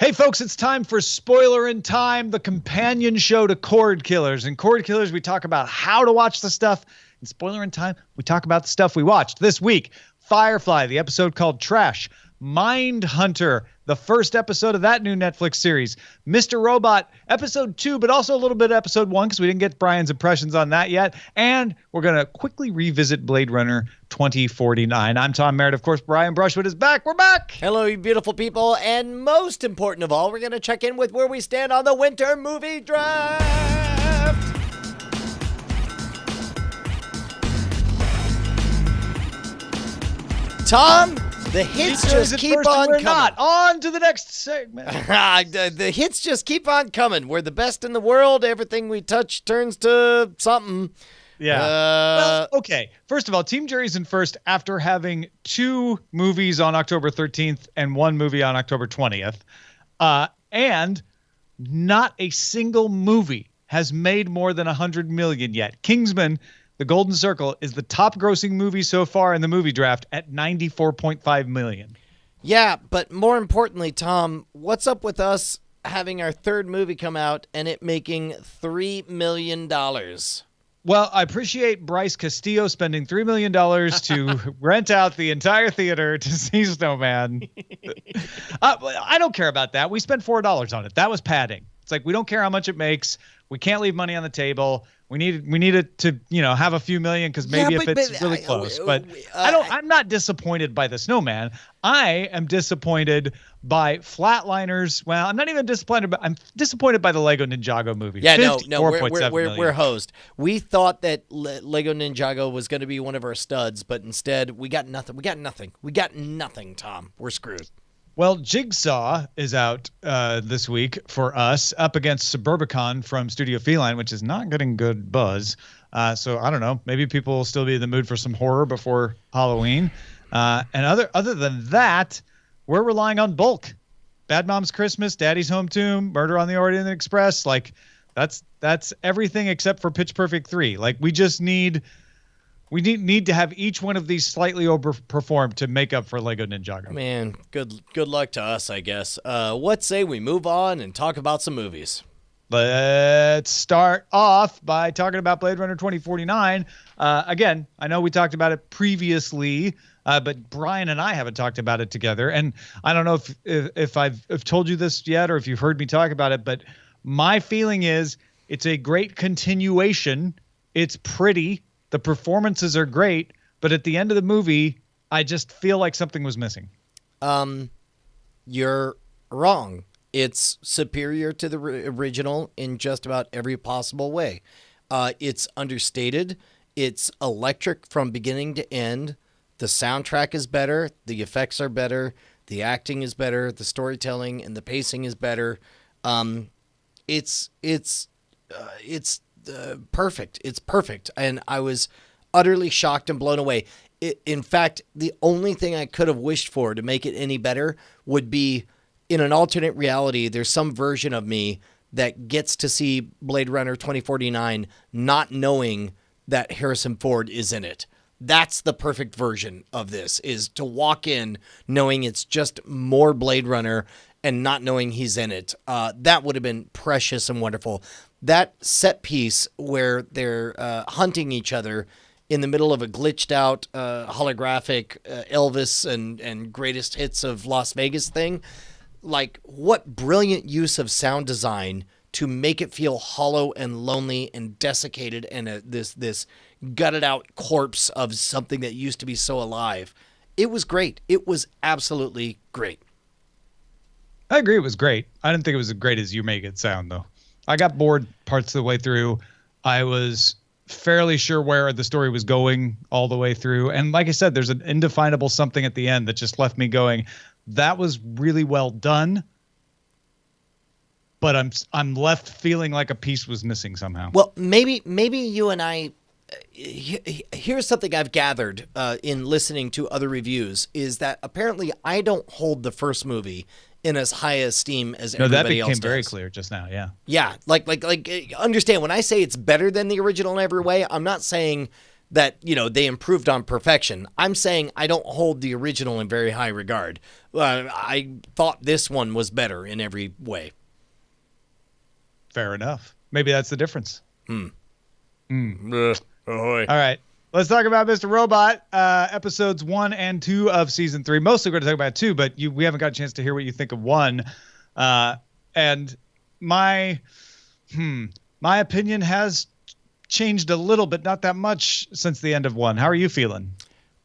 Hey folks, it's time for Spoilerin Time, the companion show to Cordkillers. In Cordkillers, we talk about how to watch the stuff. In Spoilerin Time, we talk about the stuff we watched. This week, Firefly, the episode called Trash. Mindhunter, the first episode of that new Netflix series. Mr. Robot, episode 2, but also a little bit of episode 1 because we didn't get Brian's impressions on that yet. And we're going to quickly revisit Blade Runner 2049. I'm Tom Merritt. Of course, Brian Brushwood is back. We're back. Hello, you beautiful people. And most important of all, we're going to check in with where we stand on the winter movie draft. Tom, the hits just keep on coming. On to the next segment. The hits just keep on coming. We're the best in the world. Everything we touch turns to something. Yeah. Well, okay. First of all, Team Jerry's in first after having 2 movies on October 13th and 1 movie on October 20th. And not a single movie has made more than 100 million yet. Kingsman: The Golden Circle is the top grossing movie so far in the movie draft at 94.5 million. Yeah, but more importantly, Tom, what's up with us having our third movie come out and it making $3 million? Well, I appreciate Bryce Castillo spending $3 million to rent out the entire theater to see Snowman. I don't care about that. We spent $4 on it. That was padding. It's like, we don't care how much it makes. We can't leave money on the table. We need it to, have a few million because maybe if it's really close. But I'm not disappointed by the Snowman. I am disappointed by Flatliners. Well, I'm not even disappointed, but I'm disappointed by the Lego Ninjago movie. Yeah, no, we're hosed. We thought that Lego Ninjago was going to be one of our studs, but instead we got nothing. We got nothing, Tom. We're screwed. Well, Jigsaw is out this week for us, up against Suburbicon from Studio Feline, which is not getting good buzz. So I don't know. Maybe people will still be in the mood for some horror before Halloween. And other than that, we're relying on bulk. Bad Moms Christmas, Daddy's Home Tomb, Murder on the Orient Express. Like that's everything except for Pitch Perfect 3. Like we need to have each one of these slightly overperformed to make up for Lego Ninjago. Man, good luck to us, I guess. What say we move on and talk about some movies? Let's start off by talking about Blade Runner 2049. Again, I know we talked about it previously, but Brian and I haven't talked about it together. And I don't know if I've told you this yet or if you've heard me talk about it, but my feeling is it's a great continuation. It's pretty. The performances are great, but at the end of the movie, I just feel like something was missing. You're wrong. It's superior to the original in just about every possible way. It's understated. It's electric from beginning to end. The soundtrack is better. The effects are better. The acting is better. The storytelling and the pacing is better. It's perfect. It's perfect. And I was utterly shocked and blown away. In fact, the only thing I could have wished for to make it any better would be in an alternate reality, there's some version of me that gets to see Blade Runner 2049 not knowing that Harrison Ford is in it. That's the perfect version of this, is to walk in knowing it's just more Blade Runner and not knowing he's in it. That would have been precious and wonderful. That set piece where they're hunting each other in the middle of a glitched out holographic Elvis and greatest hits of Las Vegas thing. Like, what brilliant use of sound design to make it feel hollow and lonely and desiccated and this gutted out corpse of something that used to be so alive. It was great. It was absolutely great. I agree. It was great. I didn't think it was as great as you make it sound, though. I got bored parts of the way through. I was fairly sure where the story was going all the way through. And like I said, there's an indefinable something at the end that just left me going, that was really well done. But I'm left feeling like a piece was missing somehow. Well, maybe you and I, here's something I've gathered in listening to other reviews, is that apparently I don't hold the first movie in as high esteem as everybody else does. That became very clear just now, yeah. Yeah, like understand, when I say it's better than the original in every way, I'm not saying that, they improved on perfection. I'm saying I don't hold the original in very high regard. I thought this one was better in every way. Fair enough. Maybe that's the difference. Ahoy. All right. Let's talk about Mr. Robot, episodes 1 and 2 of season 3. Mostly we're going to talk about 2, but we haven't got a chance to hear what you think of 1. And my opinion has changed a little, but not that much since the end of 1. How are you feeling?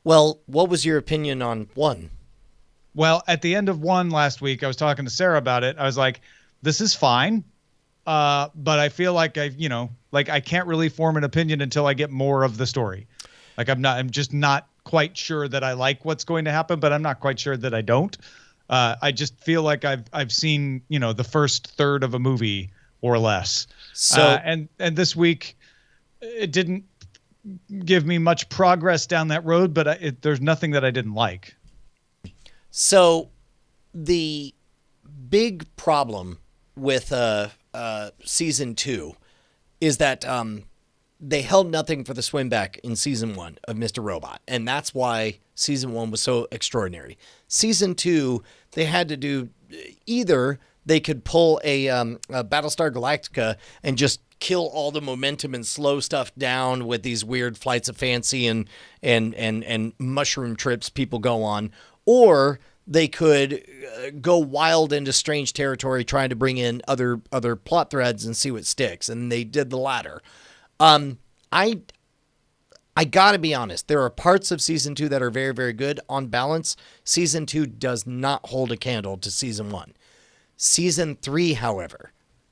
Well, what was your opinion on 1? Well, at the end of 1 last week, I was talking to Sarah about it. I was like, this is fine. But I feel like I can't really form an opinion until I get more of the story. Like I'm just not quite sure that I like what's going to happen, but I'm not quite sure that I don't. I just feel like I've seen, the first third of a movie or less. So, and this week it didn't give me much progress down that road, but there's nothing that I didn't like. So the big problem with, season 2 is that, they held nothing for the swim back in season 1 of Mr. Robot. And that's why season 1 was so extraordinary. Season 2, they had to do either they could pull a Battlestar Galactica and just kill all the momentum and slow stuff down with these weird flights of fancy and mushroom trips people go on, or they could go wild into strange territory trying to bring in other plot threads and see what sticks. And they did the latter. I gotta be honest. There are parts of season 2 that are very, very good. On balance, season 2 does not hold a candle to season 1. Season 3, however,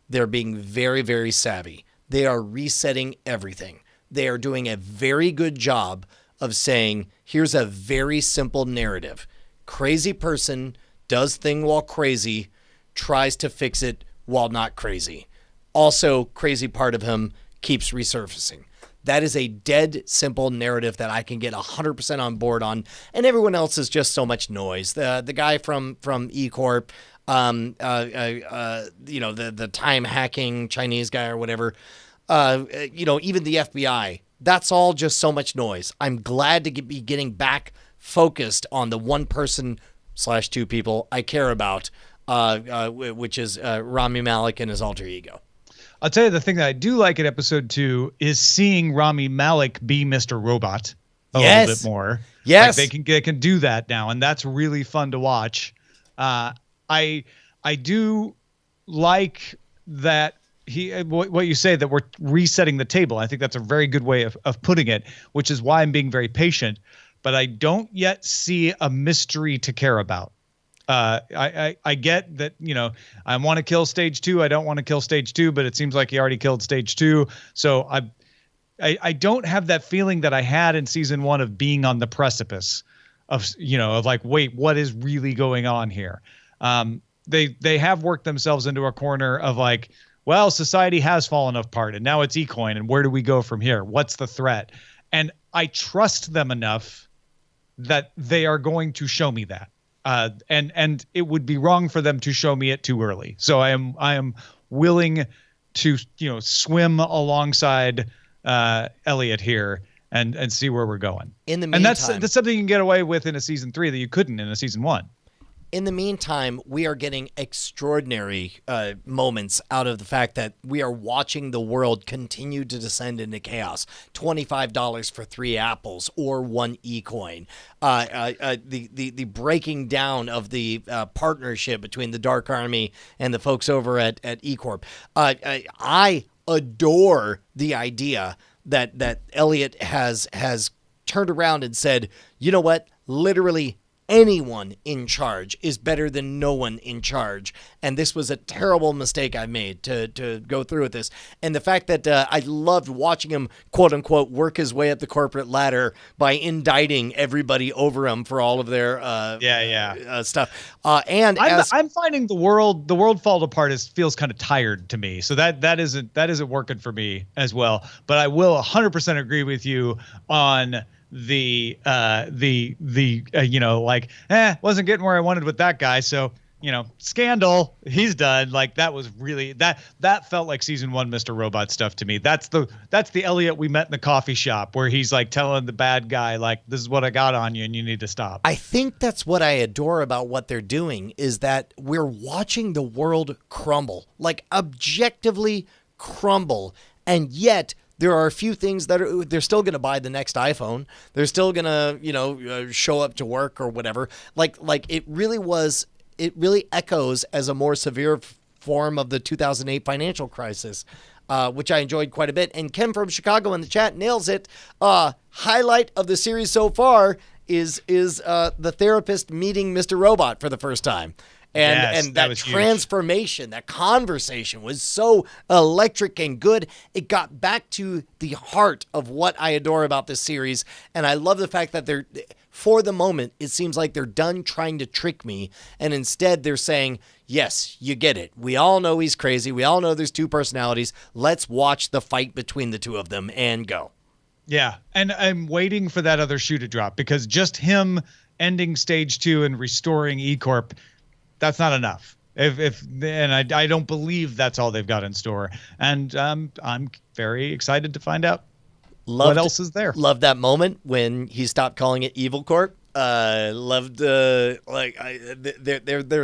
they're being very, very savvy. They are resetting everything. They are doing a very good job of saying, here's a very simple narrative. Crazy person does thing while crazy, tries to fix it while not crazy. Also, crazy part of him keeps resurfacing. That is a dead simple narrative that I can get 100% on board on, and everyone else is just so much noise. The guy from E Corp, the time hacking Chinese guy or whatever, even the FBI. That's all just so much noise. I'm glad to be getting back focused on the one person / 2 people I care about, which is Rami Malek and his alter ego. I'll tell you the thing that I do like at episode 2 is seeing Rami Malek be Mr. Robot a little bit more. Yes. Like they can do that now, and that's really fun to watch. I do like that what you say, that we're resetting the table. I think that's a very good way of putting it, which is why I'm being very patient. But I don't yet see a mystery to care about. I get that, I want to kill stage 2. I don't want to kill stage 2, but it seems like he already killed stage 2. So I don't have that feeling that I had in season 1 of being on the precipice of like, wait, what is really going on here? They have worked themselves into a corner of like, well, society has fallen apart and now it's eCoin. And where do we go from here? What's the threat? And I trust them enough that they are going to show me that. And it would be wrong for them to show me it too early. So I am willing to, swim alongside Elliot here and see where we're going. In the meantime, and that's something you can get away with in a season 3 that you couldn't in a season 1. In the meantime, we are getting extraordinary moments out of the fact that we are watching the world continue to descend into chaos. $25 for 3 apples or 1 eCoin. The breaking down of the partnership between the Dark Army and the folks over at eCorp. I adore the idea that Elliot has turned around and said, you know what, literally anyone in charge is better than no one in charge. And this was a terrible mistake I made to go through with this. And the fact that I loved watching him, quote unquote, work his way up the corporate ladder by indicting everybody over him for all of their stuff. I'm finding the world fall apart feels kind of tired to me. So that isn't working for me as well. But I will 100% agree with you on wasn't getting where I wanted with that guy, so scandal, he's done. Like, that was really that felt like season 1 Mr. Robot stuff to me. That's the Elliot we met in the coffee shop where he's like telling the bad guy, like, this is what I got on you and you need to stop. I think that's what I adore about what they're doing, is that we're watching the world crumble, like objectively crumble. And yet there are a few things that they're still going to buy the next iPhone. They're still going to, show up to work or whatever. Like it really echoes as a more severe form of the 2008 financial crisis, which I enjoyed quite a bit. And Ken from Chicago in the chat nails it. Highlight of the series so far is the therapist meeting Mr. Robot for the first time. And that transformation, huge. That conversation was so electric and good. It got back to the heart of what I adore about this series. And I love the fact that for the moment, it seems like they're done trying to trick me. And instead they're saying, yes, you get it. We all know he's crazy. We all know there's two personalities. Let's watch the fight between the two of them and go. Yeah. And I'm waiting for that other shoe to drop, because just him ending stage 2 and restoring E-Corp, that's not enough. I don't believe that's all they've got in store. And I'm very excited to find out what else is there. Love that moment when he stopped calling it Evil Corp. Loved there's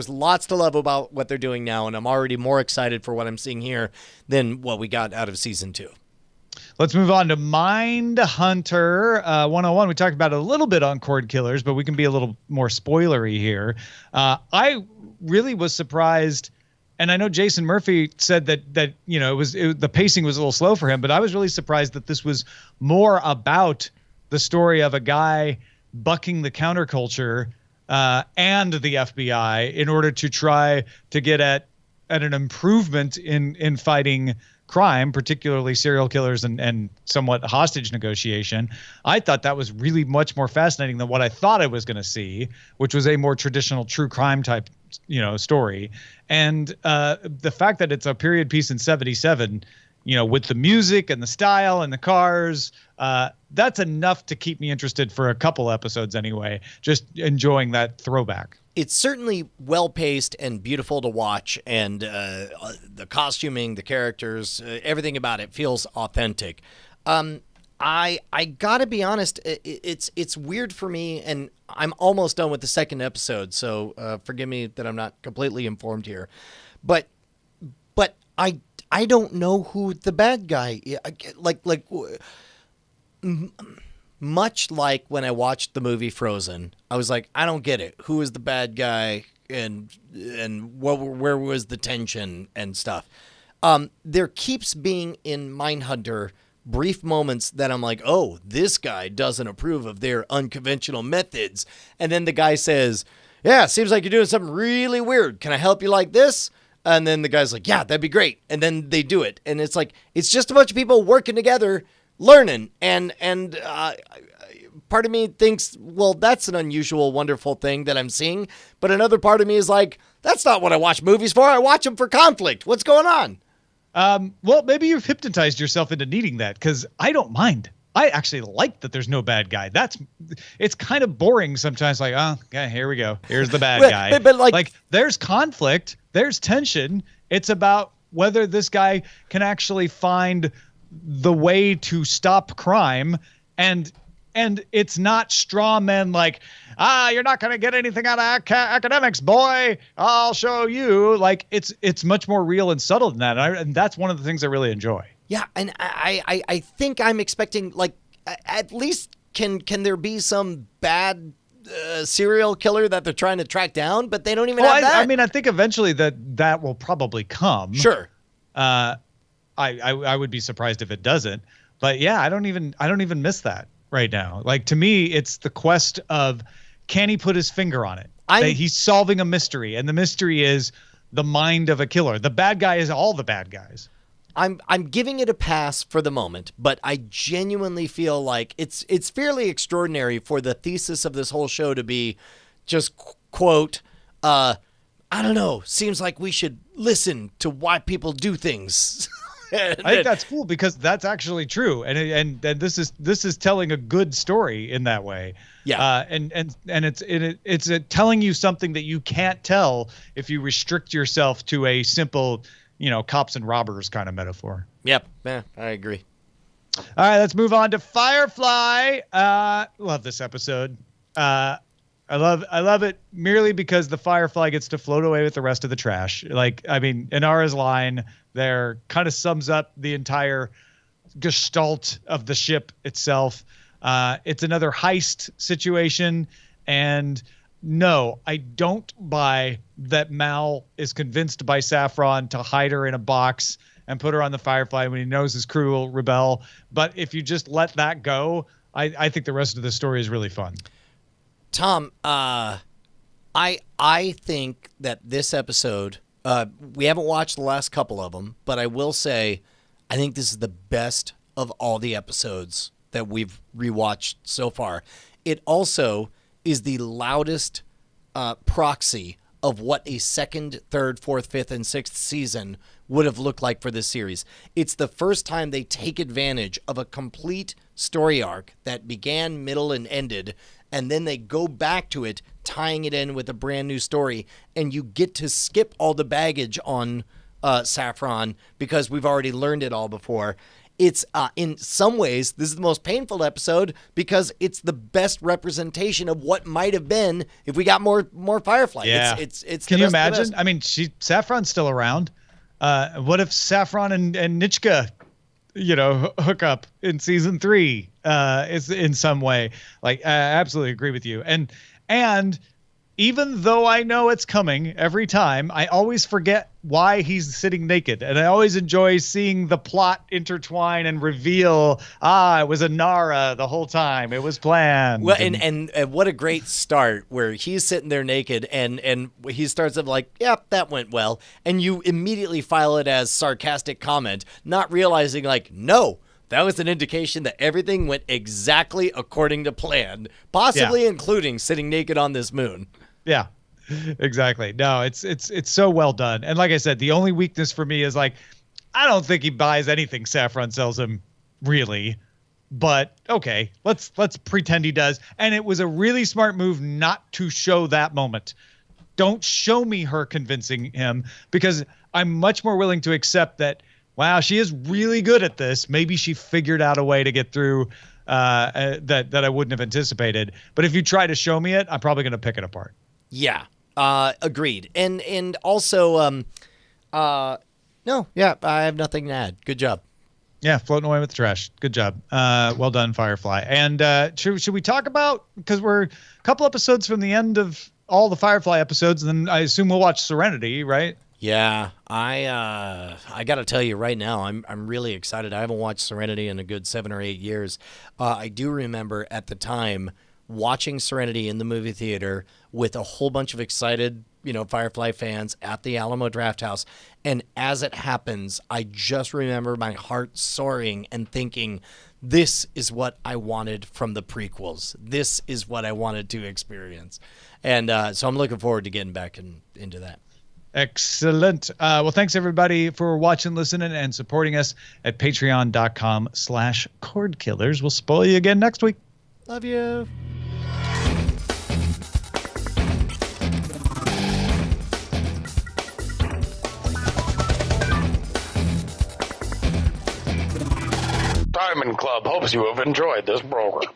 lots to love about what they're doing now, and I'm already more excited for what I'm seeing here than what we got out of season 2. Let's move on to Mindhunter 101. We talked about it a little bit on Cordkillers, but we can be a little more spoilery here. I really was surprised, and I know Jason Murphy said that the pacing was a little slow for him, but I was really surprised that this was more about the story of a guy bucking the counterculture and the FBI in order to try to get at an improvement in fighting crime, particularly serial killers and somewhat hostage negotiation. I thought that was really much more fascinating than what I thought I was going to see, which was a more traditional true crime type, story. And the fact that it's a period piece in 77, with the music and the style and the cars, that's enough to keep me interested for a couple episodes anyway, just enjoying that throwback. It's certainly well-paced and beautiful to watch, and the costuming, the characters, everything about it feels authentic. I gotta be honest, it's weird for me, and I'm almost done with the second episode, so forgive me that I'm not completely informed here. But I don't know who the bad guy is. Much like when I watched the movie Frozen, I was like, I don't get it. Who is the bad guy, and where was the tension and stuff? There keeps being in Mindhunter brief moments that I'm like, oh, this guy doesn't approve of their unconventional methods. And then the guy says, yeah, it seems like you're doing something really weird. Can I help you like this? And then the guy's like, yeah, that'd be great. And then they do it. And it's like, it's just a bunch of people working together, learning. And part of me thinks, well, that's an unusual, wonderful thing that I'm seeing. But another part of me is like, that's not what I watch movies for. I watch them for conflict. What's going on? Well, maybe you've hypnotized yourself into needing that, because I don't mind. I actually like that there's no bad guy. It's kind of boring sometimes. Like, oh, okay, here we go. Here's the bad guy. But like there's conflict, there's tension. It's about whether this guy can actually find the way to stop crime, and it's not straw men like, you're not going to get anything out of academics, boy. I'll show you. Like, it's much more real and subtle than that. And that's one of the things I really enjoy. Yeah, and I think I'm expecting, like, at least can there be some bad serial killer that they're trying to track down, but they don't even have that? I mean, I think eventually that will probably come. Sure. I would be surprised if it doesn't. But yeah, I don't even miss that right now. Like, to me, it's the quest of, can he put his finger on it? He's solving a mystery, and the mystery is the mind of a killer. The bad guy is all the bad guys. I'm giving it a pass for the moment, but I genuinely feel like it's fairly extraordinary for the thesis of this whole show to be just, quote, I don't know, seems like we should listen to why people do things. I think that's cool because that's actually true, and this is telling a good story in that way. Yeah, and it's telling you something that you can't tell if you restrict yourself to a simple, cops and robbers kind of metaphor. Yep, I agree. All right, let's move on to Firefly. Love this episode. I love it merely because the Firefly gets to float away with the rest of the trash. Inara's line there kind of sums up the entire gestalt of the ship itself. It's another heist situation, and no, I don't buy that Mal is convinced by Saffron to hide her in a box and put her on the Firefly when he knows his crew will rebel. But if you just let that go, I think the rest of the story is really fun. Tom, I think that this episode, we haven't watched the last couple of them, but I will say I think this is the best of all the episodes that we've rewatched so far. It also is the loudest proxy of what a second, third, fourth, fifth, and sixth season would have looked like for this series. It's the first time they take advantage of a complete story arc that began, middle, and ended, and then they go back to it, tying it in with a brand new story, and you get to skip all the baggage on Saffron because we've already learned it all before. It's in some ways, this is the most painful episode because it's the best representation of what might have been if we got more Firefly. Yeah. It's Can the you best of the imagine? best. I mean, Saffron's still around. What if Saffron and Nitschke, hook up in season 3 is in some way? Like, I absolutely agree with you. And even though I know it's coming every time, I always forget why he's sitting naked. And I always enjoy seeing the plot intertwine and reveal, it was Inara the whole time. It was planned. Well, and what a great start where he's sitting there naked and he starts up like, yep, that went well. And you immediately file it as sarcastic comment, not realizing like, no, that was an indication that everything went exactly according to plan, possibly including sitting naked on this moon. Yeah, exactly. No, it's so well done. And like I said, the only weakness for me is like, I don't think he buys anything Saffron sells him, really. But okay, let's pretend he does. And it was a really smart move not to show that moment. Don't show me her convincing him, because I'm much more willing to accept that, wow, she is really good at this. Maybe she figured out a way to get through that I wouldn't have anticipated. But if you try to show me it, I'm probably going to pick it apart. Yeah, agreed. And also, I have nothing to add. Good job. Yeah, floating away with the trash. Good job. Well done, Firefly. And should we talk about, because we're a couple episodes from the end of all the Firefly episodes, and then I assume we'll watch Serenity, right? Yeah, I got to tell you right now, I'm really excited. I haven't watched Serenity in a good 7 or 8 years. I do remember at the time watching Serenity in the movie theater with a whole bunch of excited, Firefly fans at the Alamo Drafthouse. And as it happens, I just remember my heart soaring and thinking, this is what I wanted from the prequels. This is what I wanted to experience. And so I'm looking forward to getting back into that. Excellent. Well, thanks everybody for watching, listening, and supporting us at patreon.com/Cordkillers. We'll spoil you again next week. Love you. Diamond Club hopes you have enjoyed this program.